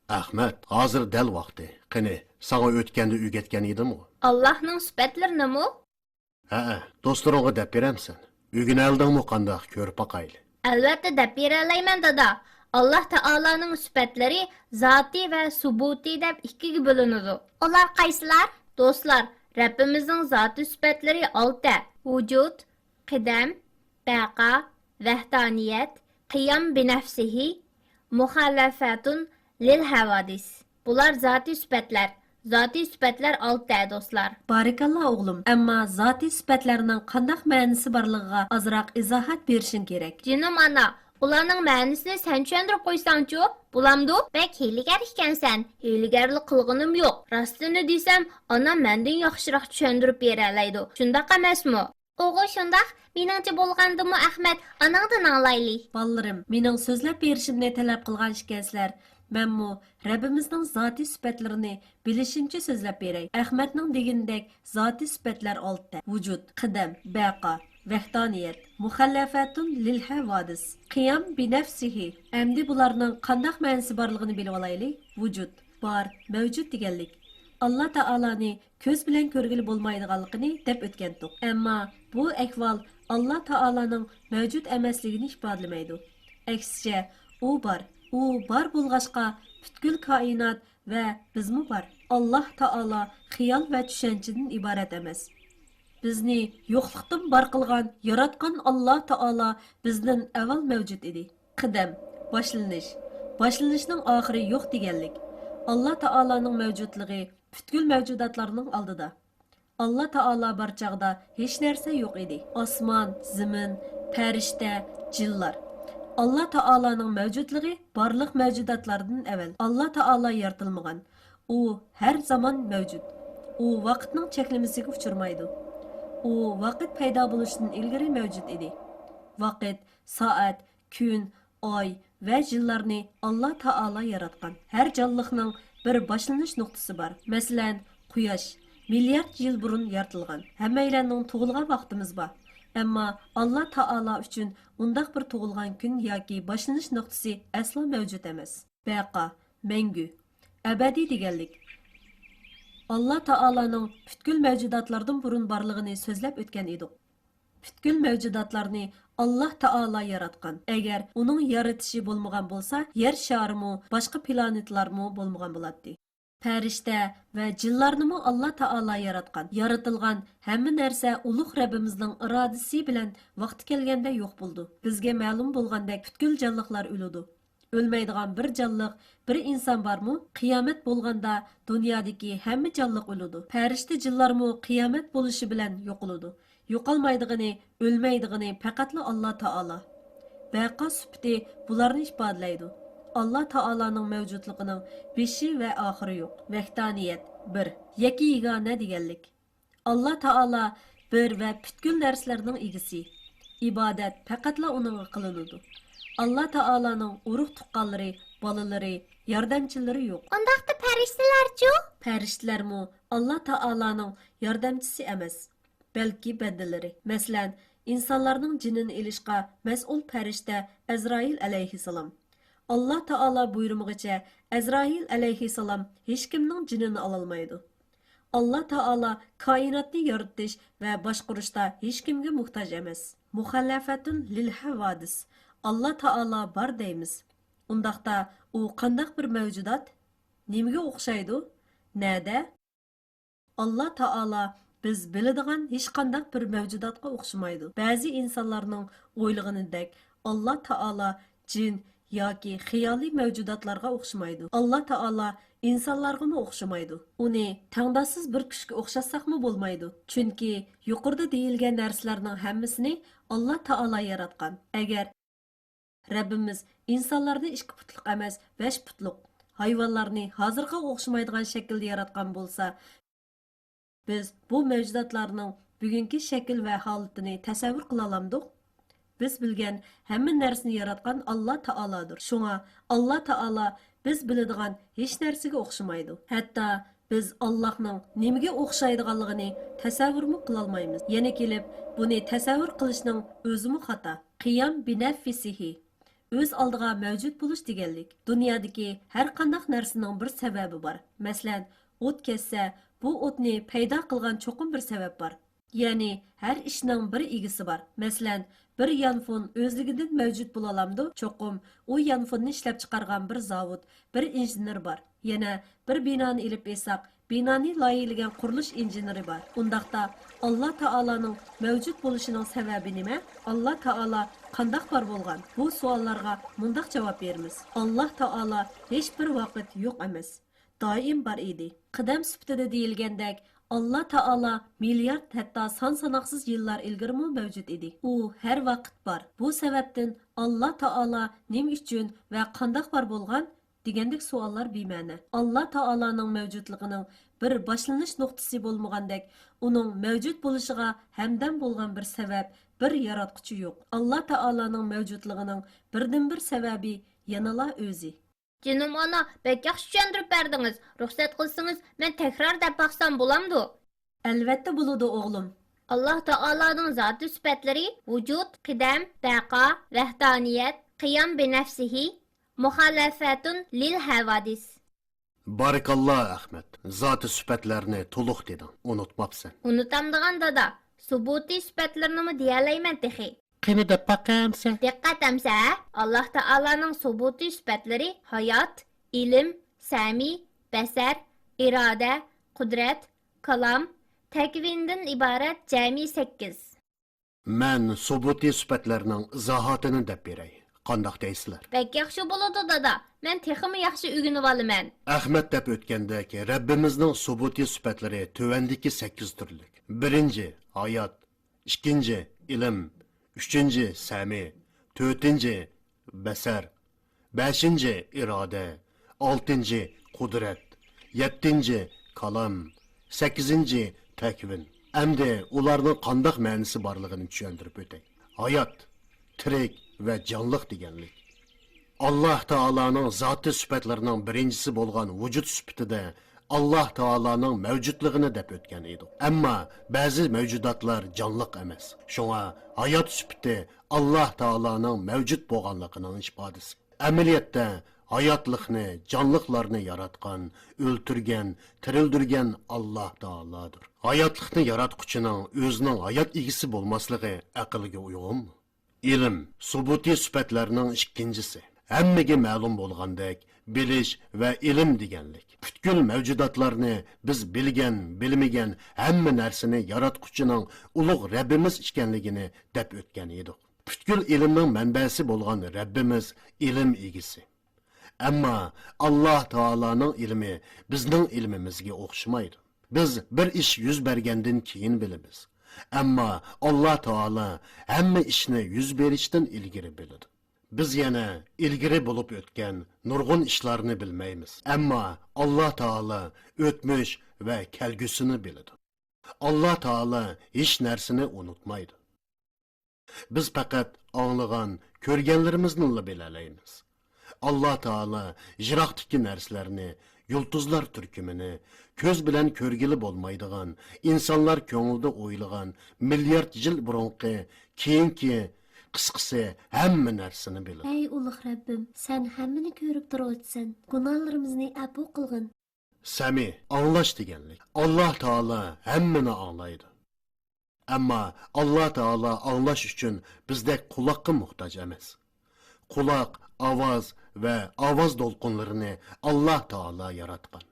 Ahmad, hozir dal vaqti. Qani, sana o'tganda o'rgatgan edimi? Allohning sifatlarini-mi? Ha, do'stlaringga deb beramsan. O'rganaldingmi qandoq ko'rib boqayli. Albatta deb bera olmayman dada. Alloh taolaning sifatlari zoti va subuti deb ikkiga bo'linadi. Ular qaysilar? Do'stlar, Rabbimizning zoti sifatlari 6: vujud, qidam, baqa, vahdaniyat, qiyam bi nafsihi, muxalafatun lil havadis. Bular zoti sifatlar. Zati sifatlar 6 do'stlar. Barakallah o'g'lim. Ammo zati sifatlarning qanday ma'nosi borligiga ozroq izohat berishing kerak. Jinim ana, ularning ma'nosini sen tushuntirib qo'ysangchi, bo'lamdi? Bak hiylagar ekansan. Hiylagarlik qilganim yo'q. Rostini desam, onam mendan yaxshiroq tushuntirib bera oladi. Shundoq emasmi? O'g'il shundoq, meningcha bo'lgandimi Ahmad, onangdan anglayli. Balalarım, mening so'zlab berishimni talab qilgan ekansiz. Menmu Rabbimizning zoti sifatlarini bilishimcha so'zlab beray. Ahmadning degandek zoti sifatlar 6: vujud, qidam, baqa, vahdaniyat, muxallafatun lil havadis, qiyam bi nafsihi. Endi bularning qanday ma'nosi borligini bilib olaylik. Vujud bor, mavjud deganlik. Allah Taolani ko'z bilan ko'rgili bo'lmaydiganligini deb o'tgandik. Ammo bu ahvol Allah Taolaning mavjud emasligini ifodalamaydi. Aksicha, u bar bo'lg'ashqa butkul koinot va bizmi bor. Allah Taolo xiyol va tushunchadan iborat emas. Bizni yo'qlikdan bar qilgan, yaratgan Allah Taolo bizdan avval mavjud edi. Qidam, boshlanish. Boshlanishning oxiri yo'q deganlik. Allah Taolaning mavjudligi butkul mavjudotlarning oldida. Allah Taolo bor chaqda hech narsa yo'q edi. Osmon, zamin, farishta, jinlar. Allah Taolaning mavjudligi barliq mavjudotlardan avval. Allah Taolo yaratilmagan. U har zamon mavjud. U vaqtning cheklamasiga uchirmaydi. U vaqt paydo bo'lishidan ilgari mavjud edi. Vaqt, soat, kun, oy va yillarni Allah Taolo yaratgan. Har jonliqning bir boshlanish nuqtasi bor. Masalan, quyosh milliard yil burun yaratilgan. Hammalarning tug'ilgan vaqtimiz bor. Ammo Allah Taolo uchun undaq bir tug'ilgan kun yoki boshlanish nuqtasi aslo mavjud emas. Baqa, mangu, abadiy deganlik. Allah Taolaning butkul mavjudotlardan burun borligini so'zlab o'tgan edik. Butkul mavjudotlarni Allah Taolo yaratgan. Agar uning yaratishi bo'lmagan bo'lsa, yer sharimi, boshqa planetlarmi bo'lmagan bo'ladi. Farishta va jinlarni Allah Taolo yaratgan. Yaratilgan hamma narsa ulug' Rabbimizning irodasi bilan vaqti kelganda yo'q bo'ldi. Bizga ma'lum bo'lgandek butkul jonliqlar o'ladi. Ölmeydigan bir canlıq, bir insan barmı? Qiyomat bo'lganda dunyodagi hamma canlıq o'ladi. Farishta jinlarmi qiyomat bo'lishi bilan yo'qoladi. Yo'qolmaydigini, o'lmaydigini faqatla Allah Taolo. Baqa sifati bularni ifodalaydi. Allah Taolaning mavjudligining beshi va oxiri yo'q. Vahdaniyat 1. Yeki yegona deganlik. Allah Taolo bir va butkul narsalarning egisi. İbadat faqatla uning qilinadi. Allah Taolaning urug' tuqqanlari, bolalari, yordamchilari yo'q. Undaqda farishtalar-chi? Farishtalarmi Allah Taolaning yordamchisi emas, balki bandalari. Masalan, insonlarning jinini ilishqa mas'ul farishta Azrail alayhissalom. Allah Taolo buyurmoqcha Azrail alayhissalom hech kimning jinini ololmaydi. Allah Taolo koinotni yaratish va boshqarishda hech kimga muhtoj emas. Muxallafatun lil havadis. Allah Taolo bor deymiz. Undaqda u qandaq bir mavjudot? Nimaga o'xshaydi? Nada? Allah Taolo biz biladigan hech qandaq bir mavjudotga o'xshamaydi. Ba'zi insonlarning o'ylaganidek Allah Taolo jin yoki xiyoliy mavjudotlarga o'xshamaydi. Allah Taolo insonlarga o'xshamaydi. Uni tangdasiz bir kuchga o'xshatsaqmi bo'lmaydi. Chunki yuqorida deyilgan narsalarning hammasini Allah Taolo yaratgan. Agar Rabbimiz insonlarni 2 putliq emas, 5 putliq, hayvonlarni hozirga o'xshamaydigan shaklda yaratgan bo'lsa, biz bu mavjudotlarning bugungi shakl va holatini tasavvur qila olamdik. Biz bilgan hamma narsani yaratgan Allah Taolodir. Shunga Allah Taolo biz biladigan hech narsaga o'xshamaydi. Hatto biz Allohning nimaga o'xshaydiganligini tasavvurmi qila olmaymiz. Yana kelib, buni tasavvur qilishning o'zimi xato. Qiyam bi nafsihi. o'z oldiga mavjud bo'lish deganlik. Dunyodagi har qanday narsaning bir sababi bor. Masalan, o't ketsa, bu o'tni paydo qilgan cho'qim bir sabab bor. Ya'ni har ishning bir egisi bor. Masalan, bir yanfon o'zligidan mavjud bo'la olamdi. Cho'qim u yanfonni ishlab chiqargan bir zavod, bir injener bor. Yana bir binoni ilib esaq, binoni loyihalagan qurilish injeneri bor. Undaqda Alloh taolaning mavjud bo'lishining sababi nima? Alloh taolo qandoq bor bo'lgan? Bu savollarga mundaq javob beramiz. Alloh taolo hech bir vaqt yo'q emas. Doim bor edi. Qadam sifatida deyilgandek, Alloh taolo milliard hatto son sanoqsiz yillar ilgirmi mavjud edi. U har vaqt bor. Bu sababdan Alloh taolo nima uchun va qandoq bor bo'lgan degandek savollar bema'ni. Alloh taolaning mavjudligining bir boshlanish nuqtasi bo'lmagandek, uning mavjud bo'lishiga hamdam bo'lgan bir sabab, bir yaratquchi yo'q. Alloh taolaning mavjudligining birdan-bir sababi yanala o'zi. Canım ana, bek yaxshi tushuntirib berdingiz. Ruxsat qilsangiz, men takror deb baqsam bo'lamdi? Albatta bo'ladi o'g'lim. Alloh taolaning zoti sifatlari vujud, qidam, baqa, vahdaniyat, qiyam bi nafsihi, muhalafatun lil havadis. Barakallah Ahmet. Zatı süpetlerini tuluq dedin. Unutmapsın. Unutamdigan dada, subuti sifatlarini mi deyalayman texi? Qini deb baqamsa? Diqqat amsa, Alloh taolaning subuti sifatlari hayot, ilm, sami, basar, iroda, qudrat, kalam, takvindan iborat jami 8. Men subuti süpetlerinin izahatını deb beray. Qandaq deysizlar? Bek yaxshi bo'ladi dada. Men teximi yaxshi o'rganib olaman. Ahmet deb o'tgandek, Rabbimizning subuti süpetleri tövendiki 8 türlük. Birinci, hayat. İkinci, ilim. Üçüncü, sami. Dördüncü, basar. Beşinci, irade. Altıncı, kudret. Yettinci, kalam. Sekizinci, tekvin. Endi ularning qandaq ma'nisi borligini tushuntirib o'tay. Hayot, tirik ve canlıq deganlik. Allah Taalaning zoti sifatlarining birinchisi bo'lgan vujud sifatida Allah Taalaning mavjudligini deb o'tgan edik. Ammo ba'zi mavjudotlar jonliq emas. Shunga hayot sifati Allah Taalaning mavjud bo'lganligining ifodasi. Amaliyotda hayotlikni, jonliqlarni yaratgan, o'ltirgan, tirildirgan Allah Taaladir. Hayotlikni yaratquchining o'zining hayot egisi bo'lmasligi aqlga uyg'unmi? İlim, subuti sifatlarının ikincisi. Hammaga ma'lum bo'lgandek, bilish va ilm deganlik. Butkul mavjudotlarni biz bilgan, bilmagan hamma narsani yaratquchining ulug' Rabbimiz ekanligini deb o'tgan edik. Butkul ilmning manbasi bo'lgan Rabbimiz ilm egisi. Ammo Alloh taolaning ilmi bizning ilmimizga o'xshamaydi. Biz bir ish yuz bergandan keyin bilamiz. Ammo Alloh taolo hamma ishni yuz berishdan ilgari biladi. Biz yana ilgari bo'lib o'tgan nurg'un ishlarni bilmaymiz. Ammo Alloh taolo o'tmish va kelgusini biladi. Alloh taolo hech narsani unutmaydi. Biz faqat anglagan, ko'rganlarimizni bilalaymiz. Alloh taolo yiroqdagi narsalarni, yulduzlar turkumini, ko'z bilan ko'rgili bo'lmaydigan, insonlar ko'ngilda o'ylagan milliard yil burunqi, keyingi qisqasi hamma narsani biladi. Ey ulug' Rabbim, sen hammani ko'rib turibsan. Gunohlarimizni afv qilgin. Sami, anglash deganlik. Alloh taolo hammani anglaydi. Ammo Alloh taolo anglash uchun bizdek quloqqa muhtoj emas. Quloq, ovoz ve ovoz to'lqinlarini Alloh taolo yaratgan.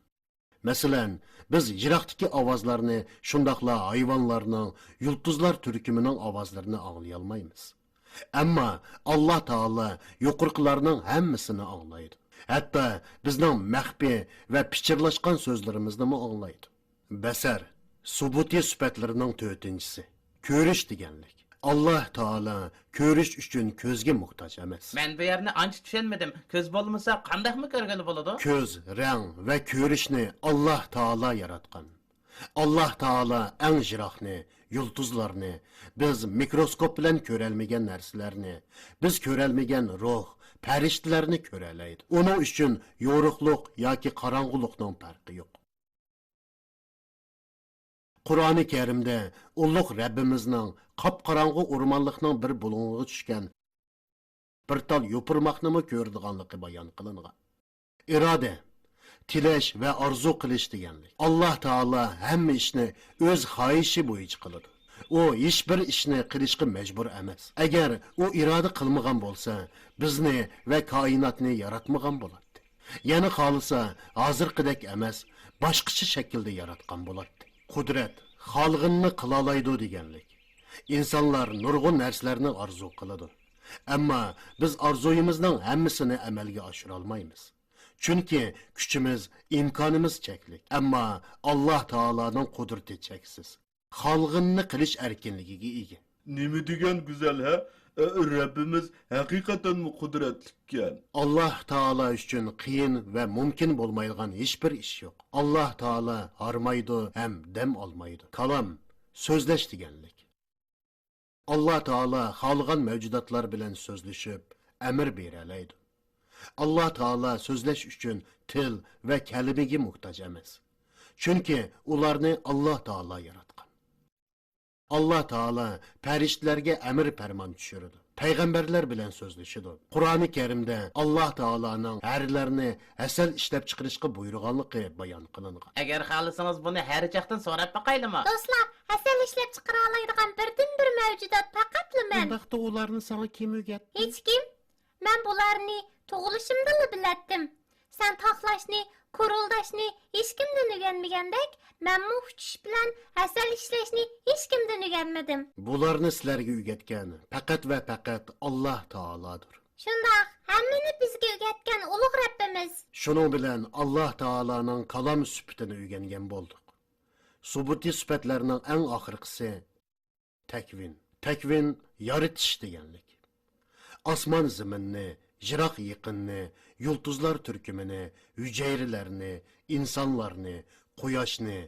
Masalan, biz yiroqdagi ovozlarni, shundaqla hayvonlarning, yulduzlar turkumining ovozlarini anglay olmaymiz. Ammo Alloh taolo yuqorqilarning hammasini anglaydi. Hatto bizning maxfiy va pichirlashgan so'zlarimizni ham anglaydi. Basar, subuti sifatlarining 4-inchisi. Ko'rish deganlik. Allah Taala ko'rish uchun ko'zga muhtoj emas. Men bu yerni ancha tushunmadim. Ko'z bo'lmasa qandaqmi ko'rgani bo'ladi? Ko'z, rang va ko'rishni Alloh Taala yaratgan. Alloh Taala eng yiroqni, yulduzlarni, biz mikroskop bilan ko'rolmagan narsalarni, biz ko'rolmagan ruh, farishtalarni ko'ralaydi. Uning uchun yo'riqlik yoki qorong'ulikning farqi yo'q. Qur'oni Karimda ulug' Rabbimizning qop-qorong'u o'rmonlikning bir bulung'iga tushgan bir tal yopurmoqnimi ko'rdiganligi bayon qilingan. Iroda, tilash va orzu qilish deganlik. Alloh taolo hamma ishni o'z xohishi bo'yicha qiladi. U hech bir ishni qilishga majbur emas. Agar u iroda qilmagan bo'lsa, bizni va koinotni yaratmagan bo'lardi. Yana xolisa, hozirgidek emas, boshqacha shaklda yaratgan bo'lardi. Qudrat xolg'inni qila oladi deganlik. İnsanlar nurg'un narsalarni orzu qiladi. Ammo biz orzuyimizning hammasini amalga oshira olmaymiz. Chunki kuchimiz, imkonimiz cheklik. Ammo Alloh taoloning qudrati cheksiz. Xolg'inni qilish erkinligiga ega. Nima degan go'zal ha? Rabbimiz haqiqatan qudratlikan. Alloh taolo uchun qiyin va mumkin bo'lmaydigan hech bir ish yo'q. Alloh taolo harmaydi ham dam olmaydi. Kalom so'zlash deganlik. Alloh taolo xohlagan mavjudotlar bilan so'zlashib, amr beralaydi. Alloh taolo so'zlash uchun til va kalimaga muhtoj emas. Chunki ularni Alloh taolo yaratgan. Alloh taolo farishtalarga amr farmon tushirdi. Payg'ambarlar bilan so'zlashidi. Qur'oni Karimda Alloh taoloning harlarni asal ishlab chiqarishga buyurganligi bayon qilingan. Agar xohlasangiz buni har jaqdan so'rab baqaylimi? Do'stlar, asal ishlab chiqara oladigan birdan-bir mavjudot faqatla men. Undaqda ularni sana kim o'rgatdi? Hech kim. Men bularni tug'ilishimda bilatdim. Sen taxlashni, quruldashni hech kimdan o'rganmagandek, men uchish bilan asal ishlashni hech kimdan o'rganmadim. Bularni sizlarga o'rgatgan faqat va faqat Alloh taolodir. Shundoq, hammani bizga o'rgatgan ulug' Rabbimiz. Shuning bilan Alloh taoloning kalom sifatini o'rgangan bo'ldik. Subuti sifatlarning eng oxirgisi takvin. Takvin yaratish deganlik. Osmon zaminni, yiroq yaqinni, yulduzlar turkumini, hujayralarni, insonlarni, quyoshni,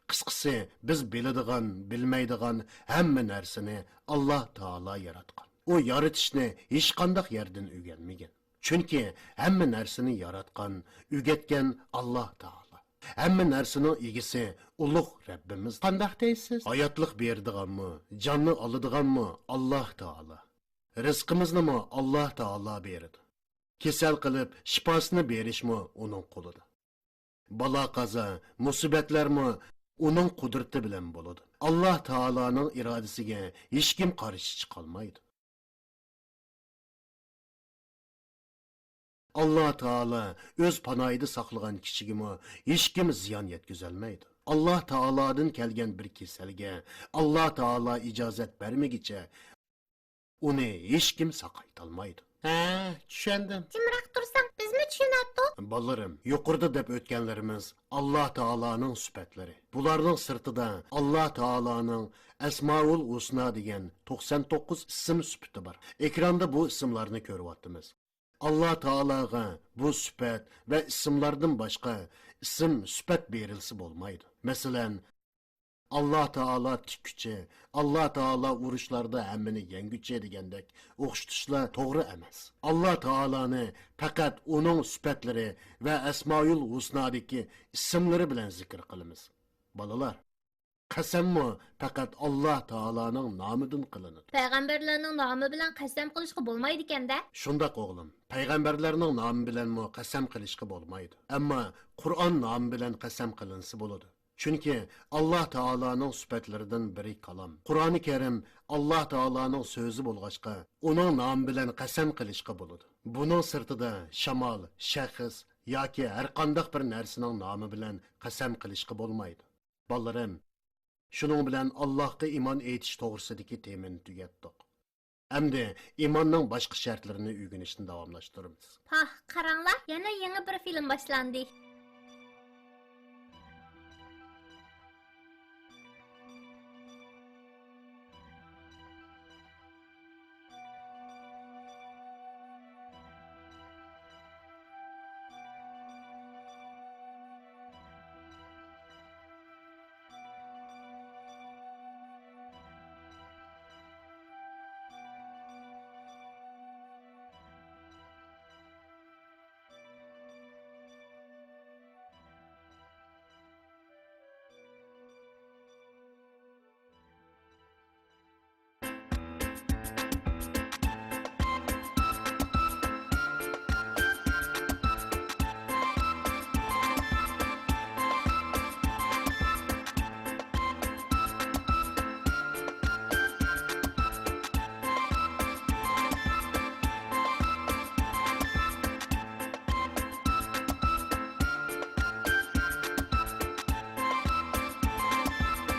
qisqasi biz biladigan, bilmaydigan hamma narsani Alloh taolo yaratgan. U yaratishni hech qanday yerdan o'rganmagan. Chunki hamma narsani yaratgan, o'rgatgan Alloh taolo. Hamma narsaning egisi ulug' Rabbimiz. Qanday deysiz? Hayotlik beradiganmi, jonni oladiganmi Alloh taolo. Rizqimizni mi Alloh taolo beradi. Kesal qilib shifosini berishmi uning qo'lida. Balo qazo, musibatlarmi uning qudrati bilan bo'ladi. Alloh taoloning irodasiga hech kim qarshi chiqa olmaydi. Alloh taolo o'z panoyida saqlagan kishigimi hech kim ziyon yetkazolmaydi. Alloh taolodan kelgan bir kasalga Alloh taolo ijozat bermagicha uni hech kim saqayta olmaydi. Tushundim. Jimroq tursang, bizmi tushunatdi? Balarim, yuqorida deb o'tganlarimiz Alloh taoloning sifatlari. Bularning sirtida Alloh taoloning Asmaul Husna degan 99 ism sifati bor. Ekranda bu ismlarni ko'ryapmiz. Alloh taologa bu sifat va ismlardan boshqa ism sifat berilsa bo'lmaydi. Masalan, Alloh taolo tikkuchi, Alloh taolo urushlarda hammani yenguchi degandek o'xshatishlar to'g'ri emas. Alloh taoloni faqat uning sifatlari va Asmaul Husnadagi ismlari bilan zikr qilamiz. Balalar, qasammi faqat Alloh taoloning nomidan qilinadi. Payg'ambarlarning nomi bilan qasam qilishga bo'lmaydi ekanda. Shundoq o'g'lim, payg'ambarlarning nomi bilanmi qasam qilishga bo'lmaydi. Ammo Qur'on nomi bilan qasam qilinsa bo'ladi. Chunki Alloh taoloning sifatlaridan biri kalom. Qur'oni Karim Alloh taoloning so'zi bo'lg'achqa, uning nomi bilan qasam qilishga bo'ladi. Buning sirtida shamol, shaxs yoki har qanday bir narsaning nomi bilan qasam qilishga bo'lmaydi. Bolarim, shuning bilan Allohga iymon etish to'g'risidagi temani tugatdik. Endi iymonning boshqa shartlarini o'rganishni davomlashtiramiz. Qaranglar, yana yangi bir film boshlandi.